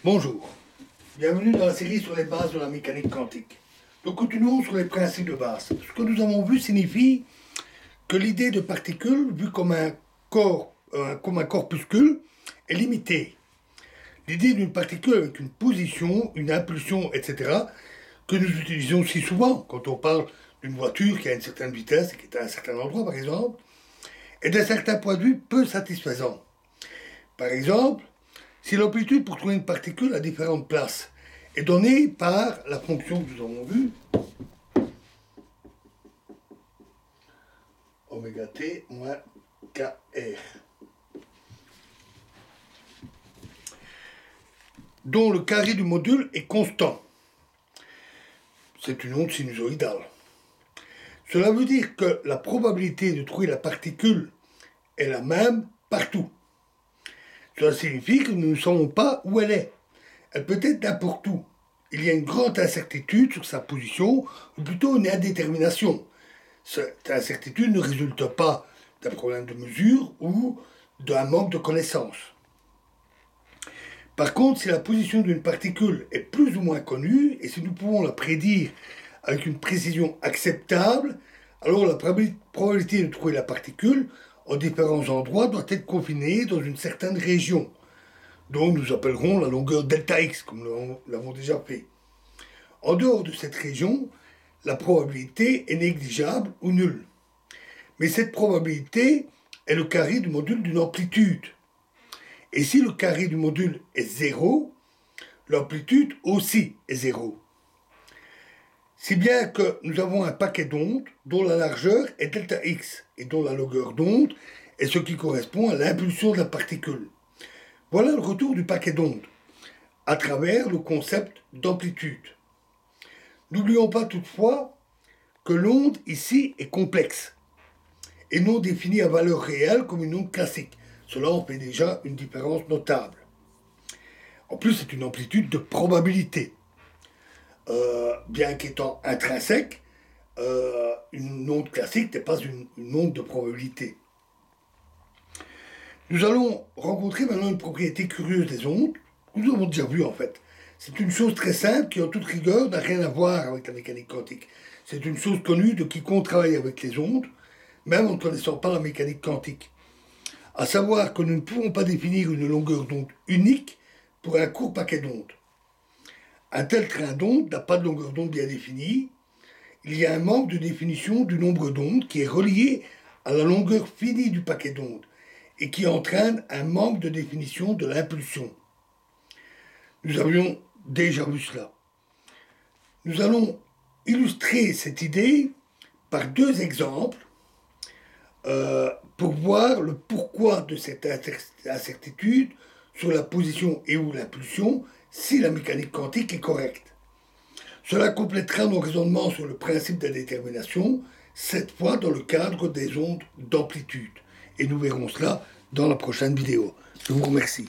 Bonjour, bienvenue dans la série sur les bases de la mécanique quantique. Nous continuons sur les principes de base. Ce que nous avons vu signifie que l'idée de particule, vue comme un corpuscule, est limitée. L'idée d'une particule avec une position, une impulsion, etc., que nous utilisons si souvent quand on parle d'une voiture qui a une certaine vitesse et qui est à un certain endroit, par exemple, est d'un certain point de vue peu satisfaisant. Par exemple, si l'amplitude pour trouver une particule à différentes places est donnée par la fonction que nous avons vue, oméga t moins kr, dont le carré du module est constant. C'est une onde sinusoïdale. Cela veut dire que la probabilité de trouver la particule est la même partout. Cela signifie que nous ne savons pas où elle est. Elle peut être n'importe où. Il y a une grande incertitude sur sa position, ou plutôt une indétermination. Cette incertitude ne résulte pas d'un problème de mesure ou d'un manque de connaissance. Par contre, si la position d'une particule est plus ou moins connue, et si nous pouvons la prédire avec une précision acceptable, alors la probabilité de trouver la particule en différents endroits doit être confinée dans une certaine région, dont nous appellerons la longueur delta x, comme nous l'avons déjà fait. En dehors de cette région, la probabilité est négligeable ou nulle. Mais cette probabilité est le carré du module d'une amplitude. Et si le carré du module est 0, l'amplitude aussi est 0. Si bien que nous avons un paquet d'ondes dont la largeur est delta x et dont la longueur d'onde est ce qui correspond à l'impulsion de la particule. Voilà le retour du paquet d'ondes à travers le concept d'amplitude. N'oublions pas toutefois que l'onde ici est complexe et non définie à valeur réelle comme une onde classique. Cela en fait déjà une différence notable. En plus, c'est une amplitude de probabilité. Bien qu'étant intrinsèque, une onde classique n'est pas une onde de probabilité. Nous allons rencontrer maintenant une propriété curieuse des ondes, que nous avons déjà vue en fait. C'est une chose très simple qui, en toute rigueur, n'a rien à voir avec la mécanique quantique. C'est une chose connue de quiconque travaille avec les ondes, même en ne connaissant pas la mécanique quantique. À savoir que nous ne pouvons pas définir une longueur d'onde unique pour un court paquet d'ondes. Un tel train d'onde n'a pas de longueur d'onde bien définie. Il y a un manque de définition du nombre d'ondes qui est relié à la longueur finie du paquet d'ondes et qui entraîne un manque de définition de l'impulsion. Nous avions déjà vu cela. Nous allons illustrer cette idée par deux exemples pour voir le pourquoi de cette incertitude sur la position et ou l'impulsion si la mécanique quantique est correcte. Cela complétera nos raisonnements sur le principe de la détermination, cette fois dans le cadre des ondes d'amplitude. Et nous verrons cela dans la prochaine vidéo. Je vous remercie.